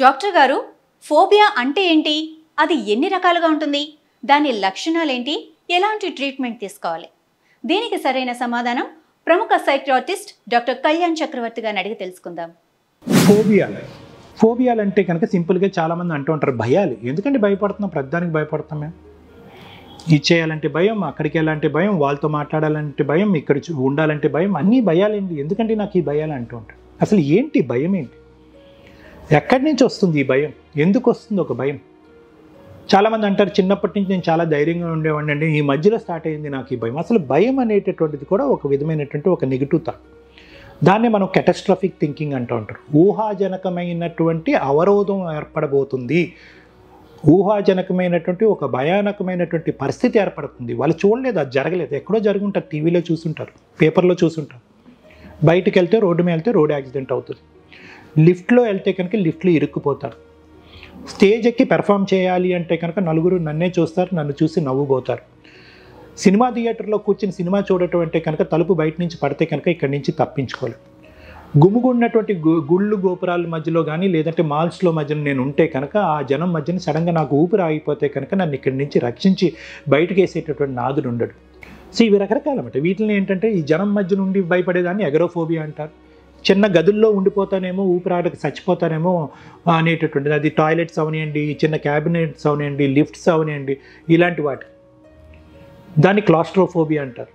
Doctor గారు, phobia అంటే ఏంటి? అది ఎన్ని రకాలుగా ఉంటుంది? దాని లక్షణాలేంటి? ఎలాంటి ట్రీట్మెంట్ తీసుకోవాలి? దీనికి సరైన సమాధానం ప్రముఖ సైకియాట్రిస్ట్ డాక్టర్ కళ్యాణ్ చక్రవర్తి గారిని అడిగి తెలుసుకుందాం. ఫోబియాలు అంటే కనుక సింపుల్గా చాలామంది అంటూ ఉంటారు భయాలు. ఎందుకంటే భయపడుతున్నాం, ప్రతిదానికి భయపడతాం. మేము ఇది చేయాలంటే భయం, అక్కడికి వెళ్ళాలంటే భయం, వాళ్ళతో మాట్లాడాలంటే భయం, ఇక్కడ ఉండాలంటే భయం, అన్నీ భయాలేంటి. ఎందుకంటే నాకు ఈ భయాలు అంటూ ఉంటారు. అసలు ఏంటి భయం? ఏంటి? ఎక్కడి నుంచి వస్తుంది ఈ భయం? ఎందుకు వస్తుంది ఒక భయం? చాలామంది అంటారు చిన్నప్పటి నుంచి నేను చాలా ధైర్యంగా ఉండేవాడిని అండి, ఈ మధ్యలో స్టార్ట్ అయింది నాకు ఈ భయం. అసలు భయం అనేటటువంటిది కూడా ఒక విధమైనటువంటి ఒక నెగిటివ్ థాట్. దాన్నే మనం కెటాస్ట్రాఫిక్ థింకింగ్ అంటూ ఉంటారు. ఊహాజనకమైనటువంటి అవరోధం ఏర్పడబోతుంది, ఊహాజనకమైనటువంటి ఒక భయానకమైనటువంటి పరిస్థితి ఏర్పడుతుంది. వాళ్ళు చూడలేదు, అది జరగలేదు, ఎక్కడో జరుగుంటారు, టీవీలో చూసుంటారు, పేపర్లో చూసుంటారు. బయటికి వెళ్తే రోడ్డు మీద వెళ్తే రోడ్ యాక్సిడెంట్ అవుతుంది, లిఫ్ట్లో వెళ్తే కనుక లిఫ్ట్లో ఇరుక్కుపోతారు, స్టేజ్ ఎక్కి పెర్ఫామ్ చేయాలి అంటే కనుక నలుగురు నన్నే చూస్తారు, నన్ను చూసి నవ్వుపోతారు. సినిమా థియేటర్లో కూర్చుని సినిమా చూడటం అంటే కనుక తలుపు బయట నుంచి పడితే కనుక ఇక్కడి నుంచి తప్పించుకోవాలి. గుమ్ముగున్నటువంటి గుళ్ళు గోపురాల మధ్యలో కానీ లేదంటే మాల్స్లో మధ్యలో నేను ఉంటే కనుక ఆ జనం మధ్యన సడన్గా నాకు ఊపిరి ఆగిపోతే కనుక నన్ను ఇక్కడి నుంచి రక్షించి బయటకు వేసేటటువంటి నాదుడు ఉండడు. సో ఇవి రకరకాలన్నమాట. వీటిని ఏంటంటే ఈ జనం మధ్య నుండి భయపడేదాన్ని అగరోఫోబియా అంటారు. చిన్న గదుల్లో ఉండిపోతానేమో, ఊపిరాడకి చచ్చిపోతానేమో అనేటటువంటిది. అది టాయిలెట్స్ అవనివ్వండి, చిన్న క్యాబినెట్స్ అవనివ్వండి, లిఫ్ట్స్ అవనివ్వండి, ఇలాంటి వాటి దాన్ని క్లాస్ట్రోఫోబియా అంటారు.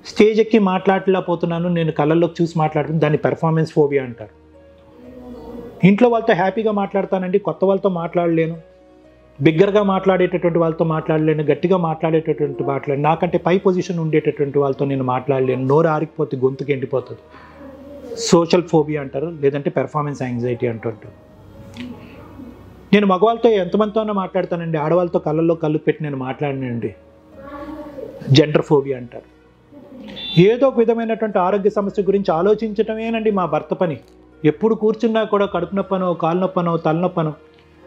స్టేజ్ ఎక్కి మాట్లాడలేకపోతున్నాను, నేను కళ్ళల్లోకి చూసి మాట్లాడుతున్నాను, దాన్ని పెర్ఫార్మెన్స్ ఫోబియా అంటారు. ఇంట్లో వాళ్ళతో హ్యాపీగా మాట్లాడతానండి, కొత్త వాళ్ళతో మాట్లాడలేను, బిగ్గరగా మాట్లాడేటటువంటి వాళ్ళతో మాట్లాడలేను, గట్టిగా మాట్లాడేటటువంటి నాకంటే పై పొజిషన్ ఉండేటటువంటి వాళ్ళతో నేను మాట్లాడలేను, నోరు ఆరిపోతే గొంతుకి ఎండిపోతుంది, సోషల్ ఫోబియా అంటారు, లేదంటే పెర్ఫార్మెన్స్ యాంగ్జైటీ అంటుంటారు. నేను మగవాళ్ళతో ఎంతమందితోనో మాట్లాడతానండి, ఆడవాళ్ళతో కళ్ళల్లో కళ్ళు పెట్టి నేను మాట్లాడినండి, జెండర్ ఫోబియా అంటారు. ఏదో ఒక విధమైనటువంటి ఆరోగ్య సమస్య గురించి ఆలోచించటమేనండి మా భర్త పని. ఎప్పుడు కూర్చున్నా కూడా కడుపు నొప్పనో, కాలు నొప్పనో, తలనొప్పనో,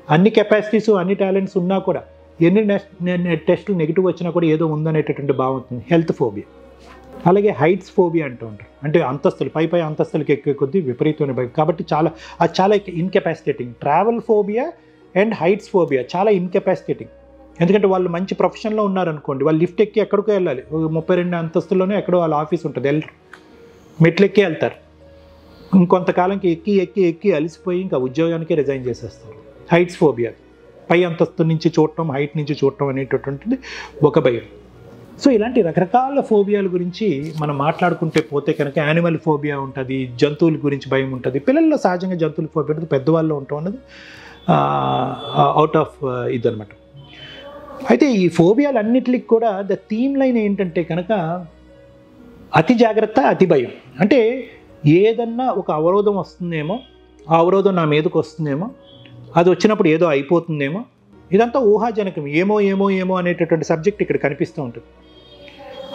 అన్ని కెపాసిటీస్ అన్ని టాలెంట్స్ ఉన్నా కూడా ఎన్ని టెస్టులు నెగిటివ్ వచ్చినా కూడా ఏదో ఉందనేటటువంటి భావం ఉంటుంది, హెల్త్ ఫోబియా. అలాగే హైట్స్ ఫోబియా అంటూ ఉంటారు, అంటే అంతస్తులు పై అంతస్తులకి ఎక్కే కొద్దీ విపరీతమైన భయం. కాబట్టి అది చాలా incapacitating. Travel phobia and heights phobia చాలా ఇన్కెపాసిటేటింగ్. ఎందుకంటే వాళ్ళు మంచి ప్రొఫెషన్లో ఉన్నారనుకోండి, వాళ్ళు లిఫ్ట్ ఎక్కి ఎక్కడికో వెళ్ళాలి, 32 అంతస్తుల్లోనే ఎక్కడో వాళ్ళ ఆఫీస్ ఉంటుంది, వెళ్ళరు, మెట్లు ఎక్కి వెళ్తారు. ఇంకొంతకాలంకి ఎక్కి ఎక్కి ఎక్కి అలిసిపోయి ఇంకా ఉద్యోగానికి రిజైన్ చేసేస్తారు. హైట్స్ ఫోబియా, పై అంతస్తు నుంచి చూడటం, హైట్ నుంచి చూడటం అనేటటువంటిది ఒక భయం. సో ఇలాంటి రకరకాల ఫోబియాల గురించి మనం మాట్లాడుకుంటే పోతే కనుక యానిమల్ ఫోబియా ఉంటుంది, జంతువుల గురించి భయం ఉంటుంది. పిల్లల్లో సహజంగా జంతువుల ఫోబియా ఉంటుంది, పెద్దవాళ్ళు ఉంటాం అన్నది అవుట్ ఆఫ్ ఇదనమాట. అయితే ఈ ఫోబియాలన్నిటికి కూడా ద థీమ్ లైన్ ఏంటంటే కనుక అతి జాగ్రత్త, అతి భయం. అంటే ఏదన్నా ఒక అవరోధం వస్తుందేమో, ఆ అవరోధం నా మీదకు వస్తుందేమో, అది వచ్చినప్పుడు ఏదో అయిపోతుందేమో, ఇదంతా ఊహాజనకం, ఏమో ఏమో ఏమో అనేటటువంటి సబ్జెక్ట్ ఇక్కడ కనిపిస్తూ ఉంటుంది.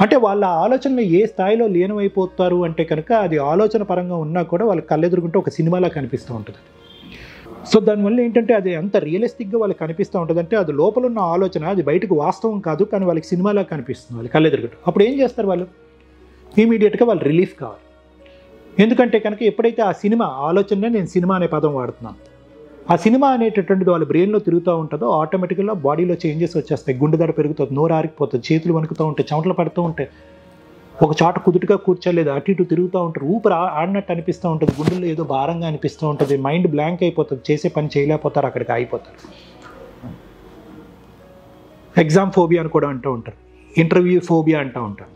అంటే వాళ్ళ ఆలోచనలు ఏ స్థాయిలో లీనమైపోతారు అంటే కనుక అది ఆలోచన పరంగా ఉన్నా కూడా వాళ్ళకి కళ్ళెదురుకుంటే ఒక సినిమాలా కనిపిస్తూ ఉంటుంది. సో దానివల్ల ఏంటంటే అది అంత రియలిస్టిక్గా వాళ్ళకి కనిపిస్తూ ఉంటుంది. అంటే అది లోపల ఉన్న ఆలోచన, అది బయటకు వాస్తవం కాదు, కానీ వాళ్ళకి సినిమాలా కనిపిస్తుంది వాళ్ళకి కళ్ళెదురుకుంటే. అప్పుడు ఏం చేస్తారు వాళ్ళు? ఇమీడియట్గా వాళ్ళు రిలీఫ్ కావాలి. ఎందుకంటే కనుక ఎప్పుడైతే ఆ సినిమా ఆలోచననే, నేను సినిమా అనే పదం వాడుతున్నాను, ఆ సినిమా అనేటటువంటిది వాళ్ళ బ్రెయిన్లో తిరుగుతూ ఉంటుందో ఆటోమేటిక్గా బాడీలో చేంజెస్ వచ్చేస్తాయి. గుండె దడ పెరుగుతుంది, నోరు ఆరిపోతుంది, చేతులు వణుకుతూ ఉంటాయి, చెమటలు పడుతూ ఉంటాయి, ఒక చోట కుదుటిగా కూర్చోలేదు, అటు ఇటు తిరుగుతూ ఉంటారు, ఊపిరి ఆడినట్టు అనిపిస్తూ ఉంటుంది, గుండెల్లో ఏదో భారంగా అనిపిస్తూ ఉంటుంది, మైండ్ బ్లాంక్ అయిపోతుంది, చేసే పని చేయలేకపోతారు, అక్కడికి ఆగిపోతారు. ఎగ్జామ్ ఫోబియా అని కూడా అంటూ ఉంటారు, ఇంటర్వ్యూ ఫోబియా అంటూ ఉంటారు.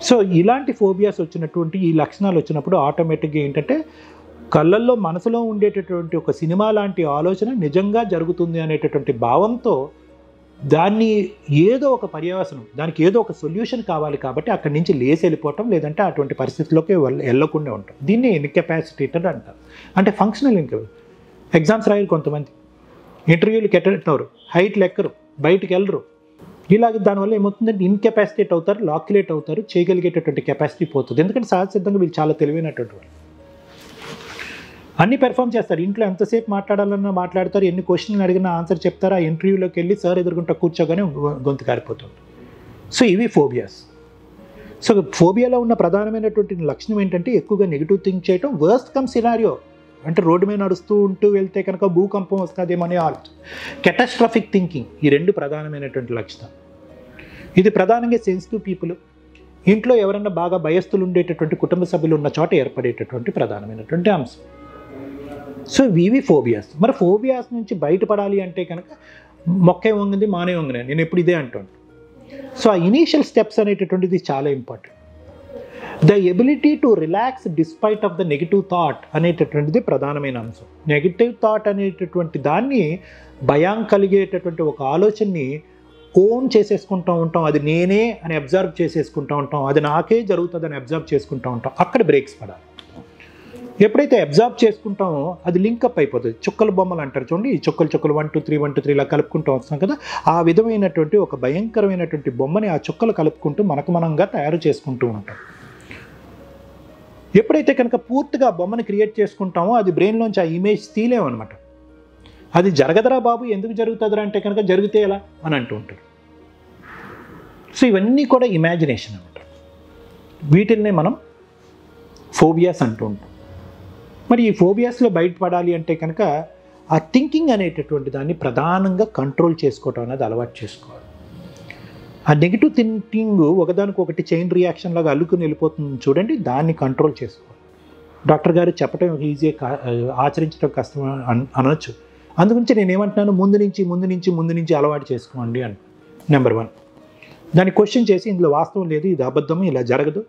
సో ఇలాంటి ఫోబియాస్ వచ్చినటువంటి ఈ లక్షణాలు వచ్చినప్పుడు ఆటోమేటిక్గా ఏంటంటే కళ్ళల్లో మనసులో ఉండేటటువంటి ఒక సినిమా లాంటి ఆలోచన నిజంగా జరుగుతుంది అనేటటువంటి భావంతో దాన్ని ఏదో ఒక పర్యవసనం, దానికి ఏదో ఒక సొల్యూషన్ కావాలి కాబట్టి అక్కడి నుంచి లేచి వెళ్ళిపోవటం, లేదంటే అటువంటి పరిస్థితిలోకి వెళ్ళకుండా ఉంటాం. దీన్ని ఇన్కెపాసిటేటెడ్ అంటారు, అంటే ఫంక్షనల్ ఇన్కెపాసిటీ. ఎగ్జామ్స్ రాయరు కొంతమంది, ఇంటర్వ్యూలు కెట్టవుతారు, హైట్ లెక్కరు, బయటికి వెళ్ళరు. ఇలాగ దానివల్ల ఏమవుతుందంటే ఇన్కెపాసిటేట్ అవుతారు, లాక్యులేట్ అవుతారు, చేయగలిగేటటువంటి కెపాసిటీ పోతుంది. ఎందుకంటే సహజసిద్ధంగా వీళ్ళు చాలా తెలివైనటువంటి వాళ్ళు, అన్నీ పెర్ఫామ్ చేస్తారు. ఇంట్లో ఎంతసేపు మాట్లాడాలన్నా మాట్లాడతారు, ఎన్ని క్వశ్చన్లు అడిగినా ఆన్సర్ చెప్తారు. ఆ ఇంటర్వ్యూలోకి వెళ్ళి సార్ ఎదుర్కొంటా కూర్చోగానే గొంతు కారిపోతుంది. సో ఇవి ఫోబియాస్. సో ఫోబియాలో ఉన్న ప్రధానమైనటువంటి లక్షణం ఏంటంటే ఎక్కువగా నెగిటివ్ థింక్ చేయటం, వర్స్ట్ కమ్ సినారియో అంటే రోడ్డు మీద నడుస్తూ ఉంటూ వెళ్తే కనుక భూకంపం వస్తుందేమో అనే ఆలోచన. కెటాస్ట్రాఫిక్ థింకింగ్, ఈ 2 ప్రధానమైనటువంటి లక్షణాలు. ఇది ప్రధానంగా సెన్సిటివ్ పీపుల్, ఇంట్లో ఎవరైనా బాగా భయస్థులు ఉండేటటువంటి కుటుంబ సభ్యులు ఉన్న చోట ఏర్పడేటటువంటి ప్రధానమైనటువంటి అంశం. సో ఇవి ఫోబియాస్. మరి ఫోబియాస్ నుంచి బయటపడాలి అంటే కనుక మొక్కే వంగింది మానే వంగినాయి, నేను ఎప్పుడు ఇదే అంటాను. సో ఆ ఇనీషియల్ స్టెప్స్ అనేటటువంటిది చాలా important. The ability to relax despite of the negative thought అనేటటువంటిది ప్రధానమైన అంశం. నెగిటివ్ థాట్ అనేటటువంటి దాన్ని, భయం కలిగేటటువంటి ఒక ఆలోచనని ఓన్ చేసేసుకుంటూ ఉంటాం, అది నేనే అని అబ్జర్వ్ చేసేసుకుంటూ ఉంటాం, అది నాకే జరుగుతుందని అబ్జర్వ్ చేసుకుంటూ ఉంటాం. అక్కడ బ్రేక్స్ పడాలి. ఎప్పుడైతే అబ్జర్వ్ చేసుకుంటామో అది లింకప్ అయిపోతుంది. చుక్కల బొమ్మలు అంటారు చూడండి, ఈ చుక్కలు 1 2 3 1 2 3 ఇలా కలుపుకుంటూ వస్తాం కదా, ఆ విధమైనటువంటి ఒక భయంకరమైనటువంటి బొమ్మని ఆ చుక్కలు కలుపుకుంటూ మనకు మనంగా తయారు చేసుకుంటూ ఉంటాం. ఎప్పుడైతే కనుక పూర్తిగా బొమ్మని క్రియేట్ చేసుకుంటామో అది బ్రెయిన్లోంచి ఆ ఇమేజ్ తీలేమన్నమాట. అది జరగదరా బాబు, ఎందుకు జరుగుతుందిరా అంటే కనుక జరిగితే ఎలా అని అంటూ ఉంటారు. సో ఇవన్నీ కూడా ఇమాజినేషన్ అన్నమాట. వీటిల్నే మనం ఫోబియాస్ అంటూ ఉంటాం. మరి ఈ ఫోబియాస్లో బయటపడాలి అంటే కనుక ఆ థింకింగ్ అనేటటువంటి దాన్ని ప్రధానంగా కంట్రోల్ చేసుకోవటం అనేది అలవాటు చేసుకోవాలి. ఆ నెగిటివ్ థింకింగ్ ఒకదానికొకటి చైన్ రియాక్షన్ లాగా అల్లుకుని వెళ్ళిపోతుంది చూడండి, దాన్ని కంట్రోల్ చేసుకోవాలి. డాక్టర్ గారు చెప్పడం ఈజీగా ఆచరించడం కష్టం అనొచ్చు. అందుగురించి నేను ఏమంటున్నాను, ముందు నుంచి అలవాటు చేసుకోండి అని. నెంబర్ 1, దాన్ని క్వశ్చన్ చేసి ఇందులో వాస్తవం లేదు, ఇది అబద్ధం, ఇలా జరగదు,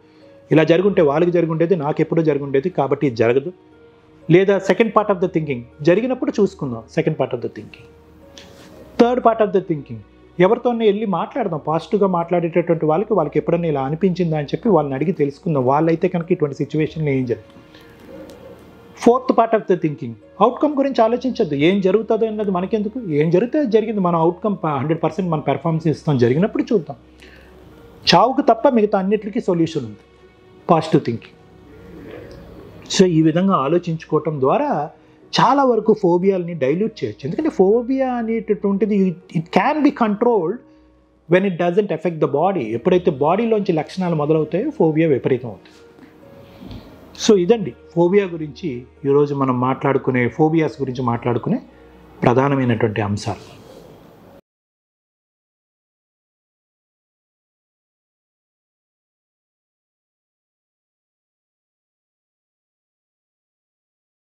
ఇలా జరుగుంటే వాళ్ళకి జరుగుండేది, నాకు ఎప్పుడో జరుగుండేది కాబట్టి ఇది జరగదు. లేదా second part of the thinking, జరిగినప్పుడు చూసుకుందాం, second part of the thinking. Third part of the thinking, ఎవరితోనే వెళ్ళి మాట్లాడదాం, పాజిటివ్గా మాట్లాడేటటువంటి వాళ్ళకి ఎప్పుడన్నా ఇలా అనిపించిందా అని చెప్పి వాళ్ళని అడిగి తెలుసుకుందాం, వాళ్ళైతే కనుక ఇటువంటి సిచ్యువేషన్లో ఏం జరుగుతుంది. Fourth part of the thinking, outcome గురించి ఆలోచించద్దు, ఏం జరుగుతుందో అన్నది మనకెందుకు, ఏం జరిగితే జరిగింది, మన అవుట్కమ్ 100% మన పెర్ఫార్మెన్స్ ఇస్తాం, జరిగినప్పుడు చూద్దాం. చావుకు తప్ప మిగతా అన్నిటికీ సొల్యూషన్ ఉంది, పాజిటివ్ థింకింగ్. సో ఈ విధంగా ఆలోచించుకోవటం ద్వారా చాలా వరకు ఫోబియాలని డైల్యూట్ చేయొచ్చు. ఎందుకంటే ఫోబియా అనేటటువంటిది it can be controlled when it doesn't effect the body. ఎప్పుడైతే బాడీలోంచి లక్షణాలు మొదలవుతాయో ఫోబియా విపరీతం అవుతుంది. సో ఇదండి ఫోబియా గురించి ఈరోజు మనం ఫోబియాస్ గురించి మాట్లాడుకునే ప్రధానమైనటువంటి అంశాలు.